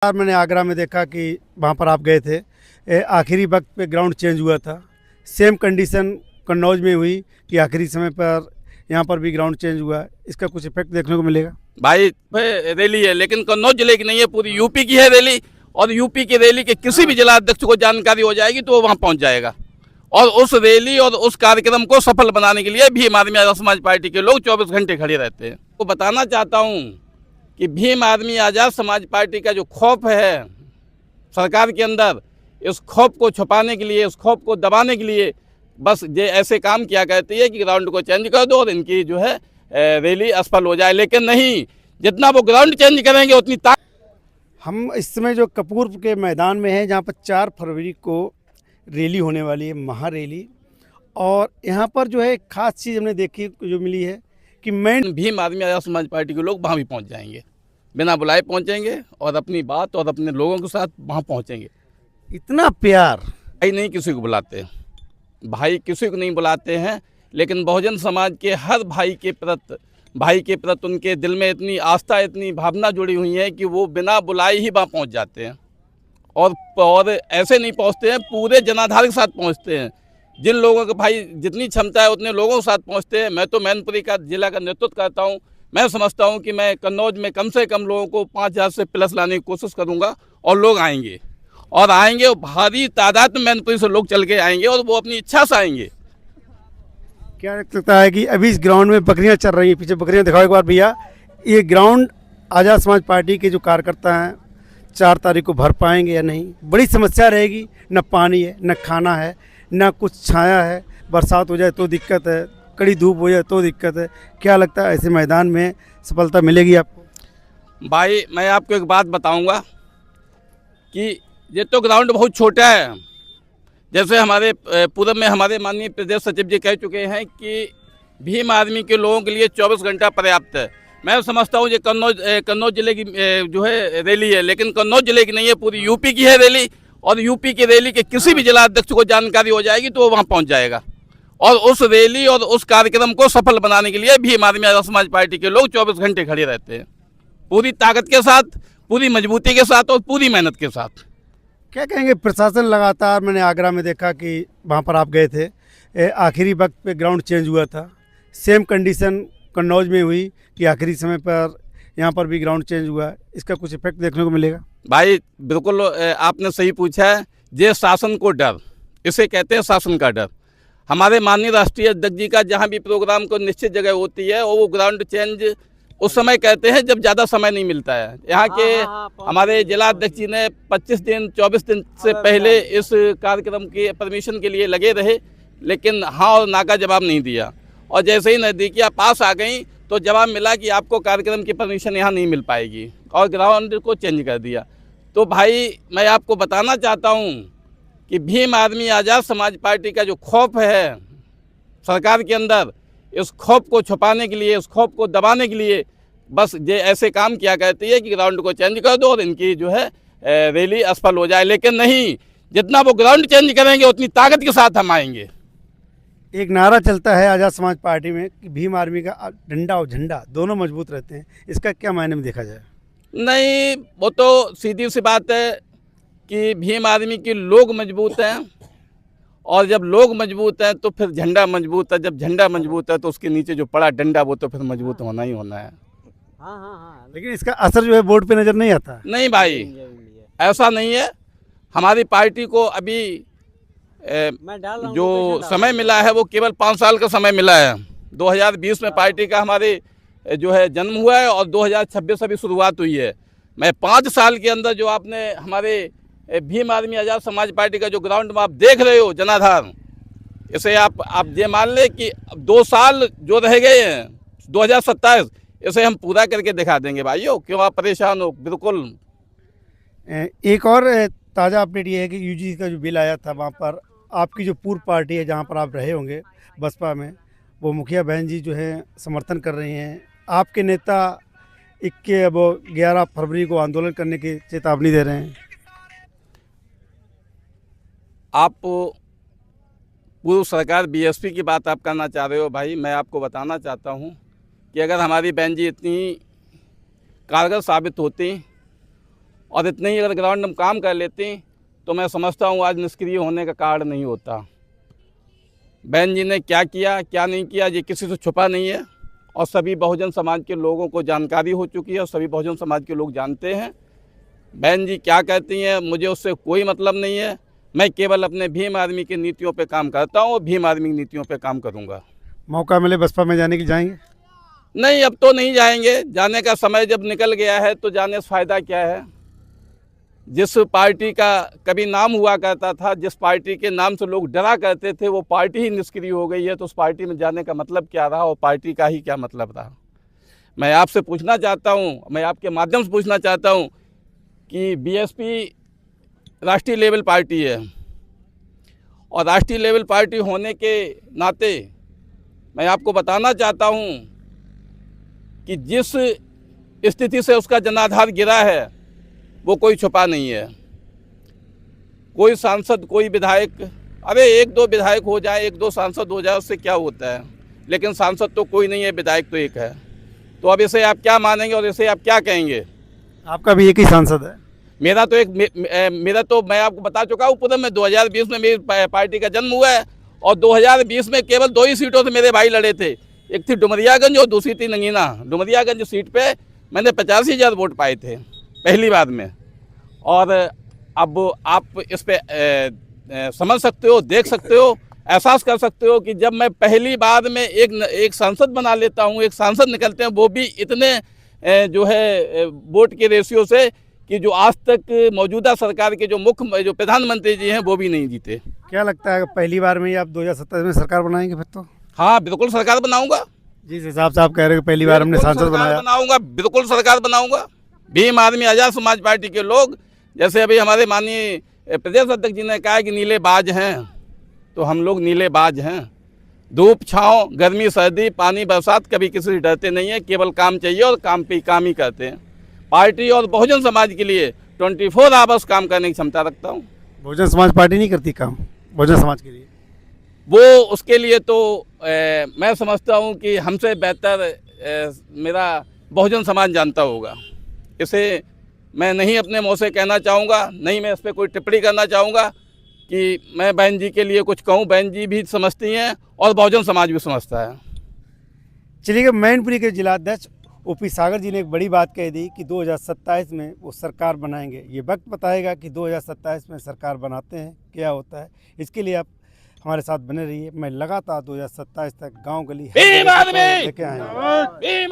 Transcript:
मैंने आगरा में देखा कि वहाँ पर आप गए थे, आखिरी वक्त पे ग्राउंड चेंज हुआ था। सेम कंडीशन कन्नौज में हुई कि आखिरी समय पर यहाँ पर भी ग्राउंड चेंज हुआ। इसका कुछ इफेक्ट देखने को मिलेगा? भाई रैली है, लेकिन कन्नौज जिले की नहीं है, पूरी यूपी की है रैली। और यूपी की रैली के किसी भी जिला अध्यक्ष को जानकारी हो जाएगी तो वो वहाँ पहुँच जाएगा। और उस रैली और उस कार्यक्रम को सफल बनाने के लिए भीम आदमी आजाद समाज पार्टी के लोग 24 घंटे खड़े रहते हैं। तो बताना चाहता हूँ कि भीम आदमी आजाद समाज पार्टी का जो खौफ है सरकार के अंदर, इस खौफ को छुपाने के लिए, इस खौफ को दबाने के लिए बस ये ऐसे काम किया करती है कि ग्राउंड को चेंज कर दो और इनकी जो है रैली असफल हो जाए। लेकिन नहीं, जितना वो ग्राउंड चेंज करेंगे उतनी हम इस समय जो कपूर के मैदान में हैं, जहाँ पर 4 फरवरी को रैली होने वाली है, महारैली। और यहाँ पर जो है खास चीज़ हमने देखी जो मिली है कि मेन भीम आदमी आजाद समाज पार्टी के लोग वहाँ भी पहुँच जाएंगे, बिना बुलाए पहुँचेंगे और अपनी बात और अपने लोगों के साथ वहाँ पहुँचेंगे। इतना प्यार भाई नहीं किसी को बुलाते, भाई किसी को नहीं बुलाते हैं, लेकिन बहुजन समाज के हर भाई के प्रति उनके दिल में इतनी आस्था, इतनी भावना जुड़ी हुई है कि वो बिना बुलाए ही वहाँ पहुँच जाते हैं। और ऐसे नहीं पहुँचते हैं, पूरे जनाधार के साथ पहुँचते हैं। जिन लोगों के भाई जितनी क्षमता है उतने लोगों के साथ पहुँचते हैं। मैं तो मैनपुरी का जिला का नेतृत्व करता हूँ। मैं समझता हूँ कि मैं कन्नौज में कम से कम लोगों को 5000 से प्लस लाने की कोशिश करूँगा और लोग आएंगे और भारी तादाद में मैनपुरी से लोग चल के आएंगे और वो अपनी इच्छा से आएंगे। क्या लगता है कि अभी इस ग्राउंड में बकरियां चल रही हैं, पीछे बकरियां दिखाओ एक बार भैया। ये ग्राउंड आज़ाद समाज पार्टी के जो कार्यकर्ता हैं 4 तारीख को भर पाएंगे या नहीं? बड़ी समस्या रहेगी, न पानी है, न खाना है, न कुछ छाया है। बरसात हो जाए तो दिक्कत है, कड़ी धूप हो जाए तो दिक्कत है। क्या लगता है ऐसे मैदान में सफलता मिलेगी आपको? भाई मैं आपको एक बात बताऊंगा कि ये तो ग्राउंड बहुत छोटा है। जैसे हमारे पूर्व में हमारे माननीय प्रदेश सचिव जी कह चुके हैं कि भीम आदमी के लोगों के लिए 24 घंटा पर्याप्त है। मैं समझता हूँ ये कन्नौज जिले की जो है रैली है, लेकिन कन्नौज जिले की नहीं है, पूरी यूपी की है रैली। और यूपी की रैली के किसी भी जिला अध्यक्ष को जानकारी हो जाएगी तो वो वहाँ पहुँच जाएगा। और उस रैली और उस कार्यक्रम को सफल बनाने के लिए भीम आदमी आजाद समाज पार्टी के लोग 24 घंटे खड़े रहते हैं, पूरी ताकत के साथ, पूरी मजबूती के साथ और पूरी मेहनत के साथ। क्या कहेंगे प्रशासन लगातार, मैंने आगरा में देखा कि वहाँ पर आप गए थे, आखिरी वक्त पे ग्राउंड चेंज हुआ था। सेम कंडीशन कन्नौज में हुई कि आखिरी समय पर यहाँ पर भी ग्राउंड चेंज हुआ। इसका कुछ इफेक्ट देखने को मिलेगा? भाई बिल्कुल आपने सही पूछा है। ये शासन को डर, इसे कहते हैं शासन का डर। हमारे माननीय राष्ट्रीय अध्यक्ष जी का जहाँ भी प्रोग्राम को निश्चित जगह होती है और वो ग्राउंड चेंज उस समय कहते हैं जब ज़्यादा समय नहीं मिलता है। यहाँ के हमारे जिला अध्यक्ष जी ने 25 दिन 24 दिन से पहले इस कार्यक्रम के परमिशन के लिए लगे रहे, लेकिन हाँ और ना का जवाब नहीं दिया। और जैसे ही नज़दीकियाँ पास आ गई तो जवाब मिला कि आपको कार्यक्रम की परमिशन यहाँ नहीं मिल पाएगी और ग्राउंड को चेंज कर दिया। तो भाई मैं आपको बताना चाहता हूँ कि भीम आदमी आज़ाद समाज पार्टी का जो खौफ है सरकार के अंदर, इस खौफ को छुपाने के लिए, इस खौफ को दबाने के लिए बस ये ऐसे काम किया करती है कि ग्राउंड को चेंज कर दो और इनकी जो है रैली असफल हो जाए। लेकिन नहीं, जितना वो ग्राउंड चेंज करेंगे उतनी ताकत के साथ हम आएंगे। एक नारा चलता है आज़ाद समाज पार्टी में कि भीम आर्मी का डंडा और झंडा दोनों मजबूत रहते हैं। इसका क्या मायने में देखा जाए? नहीं, वो तो सीधी सी बात है कि भीम आदमी के लोग मजबूत हैं और जब लोग मजबूत हैं तो फिर झंडा मजबूत है। जब झंडा मजबूत है तो उसके नीचे जो पड़ा डंडा वो तो फिर मजबूत होना ही होना है। हाँ। लेकिन इसका असर जो है बोर्ड पे नज़र नहीं आता। नहीं भाई, ऐसा नहीं है। हमारी पार्टी को अभी जो समय मिला है वो केवल 5 साल का समय मिला है। 2020 में पार्टी का हमारे जो है जन्म हुआ है और 2026 अभी शुरुआत हुई है। मैं 5 साल के अंदर जो आपने हमारे भीम आदमी आज़ाद समाज पार्टी का जो ग्राउंड में आप देख रहे हो जनाधार, इसे आप ये मान ले कि 2 साल जो रह गए हैं 2027, इसे हम पूरा करके दिखा देंगे भाइयों। क्यों आप परेशान हो? बिल्कुल। एक और ताज़ा अपडेट ये है कि यूजी का जो बिल आया था, वहाँ पर आपकी जो पूर्व पार्टी है जहाँ पर आप रहे होंगे बसपा में, वो मुखिया बहन जी जो है समर्थन कर रही हैं। आपके नेता 11 फरवरी को आंदोलन करने की चेतावनी दे रहे हैं। आप पूर्व सरकार बीएसपी की बात आप करना चाह रहे हो। भाई मैं आपको बताना चाहता हूँ कि अगर हमारी बहन जी इतनी कारगर साबित होती और इतने ही अगर ग्राउंड में काम कर लेती तो मैं समझता हूँ आज निष्क्रिय होने का कारण नहीं होता। बहन जी ने क्या किया क्या नहीं किया ये किसी से छुपा नहीं है और सभी बहुजन समाज के लोगों को जानकारी हो चुकी है और सभी बहुजन समाज के लोग जानते हैं। बहन जी क्या कहती हैं मुझे उससे कोई मतलब नहीं है। मैं केवल अपने भीम आर्मी की नीतियों पे काम करता हूँ और भीम आर्मी की नीतियों पे काम करूँगा। मौका मिले बसपा में जाने की जाएंगे? नहीं, अब तो नहीं जाएंगे। जाने का समय जब निकल गया है तो जाने से फ़ायदा क्या है। जिस पार्टी का कभी नाम हुआ करता था, जिस पार्टी के नाम से लोग डरा करते थे, वो पार्टी ही निष्क्रिय हो गई है, तो उस पार्टी में जाने का मतलब क्या रहा और पार्टी का ही क्या मतलब रहा। मैं आपसे पूछना चाहता हूँ, मैं आपके माध्यम से पूछना चाहता हूँ कि बीएसपी राष्ट्रीय लेवल पार्टी है और राष्ट्रीय लेवल पार्टी होने के नाते मैं आपको बताना चाहता हूँ कि जिस स्थिति से उसका जनाधार गिरा है वो कोई छुपा नहीं है। कोई सांसद कोई विधायक, अरे एक दो विधायक हो जाए, एक दो सांसद हो जाए, उससे क्या होता है, लेकिन सांसद तो कोई नहीं है, विधायक तो एक है। तो अब इसे आप क्या मानेंगे और इसे आप क्या कहेंगे? आपका भी एक ही सांसद है? मेरा तो मैं आपको बता चुका हूँ पूरे में 2020 में मेरी पार्टी का जन्म हुआ है और 2020 में केवल 2 ही सीटों से मेरे भाई लड़े थे। एक थी डुमरियागंज और दूसरी थी नगीना। डुमरियागंज सीट पे मैंने 85,000 वोट पाए थे पहली बार में। और अब आप इस पे समझ सकते हो, देख सकते हो, एहसास कर सकते हो कि जब मैं पहली बार में एक सांसद बना लेता हूँ, एक सांसद निकलते हैं, वो भी इतने जो है वोट के रेशियो से कि जो आज तक मौजूदा सरकार के जो प्रधानमंत्री जी हैं वो भी नहीं जीते। क्या लगता है पहली बार में ही आप 2027 में सरकार बनाएंगे फिर तो? हाँ, बिल्कुल सरकार बनाऊंगा। जिस हिसाब से आप कह रहे हो पहली बार हमने सांसद बनाया। बनाऊंगा, बिल्कुल सरकार बनाऊंगा। भीम आदमी आज़ाद समाज पार्टी के लोग, जैसे अभी हमारे माननीय प्रदेश अध्यक्ष जी ने कहा कि नीले बाज हैं, तो हम लोग नीले बाज हैं। धूप छाँव, गर्मी सर्दी, पानी बरसात, कभी किसी से डरते नहीं है। केवल काम चाहिए और काम पे काम ही करते हैं। पार्टी और बहुजन समाज के लिए 24 आवर्स काम करने की क्षमता रखता हूँ। बहुजन समाज पार्टी नहीं करती काम बहुजन समाज के लिए? वो उसके लिए तो मैं समझता हूँ कि हमसे बेहतर मेरा बहुजन समाज जानता होगा। इसे मैं नहीं अपने मुँह से कहना चाहूँगा, नहीं मैं इस पर कोई टिप्पणी करना चाहूँगा कि मैं बहन जी के लिए कुछ कहूँ। बहन जी भी समझती हैं और बहुजन समाज भी समझता है। चलिए, मैनपुरी के जिलाध्यक्ष ओपी सागर जी ने एक बड़ी बात कह दी कि 2027 में वो सरकार बनाएंगे। ये वक्त बताएगा कि 2027 में सरकार बनाते हैं क्या होता है। इसके लिए आप हमारे साथ बने रहिए। मैं लगातार 2027 तक गांव गली लेके आएंगे।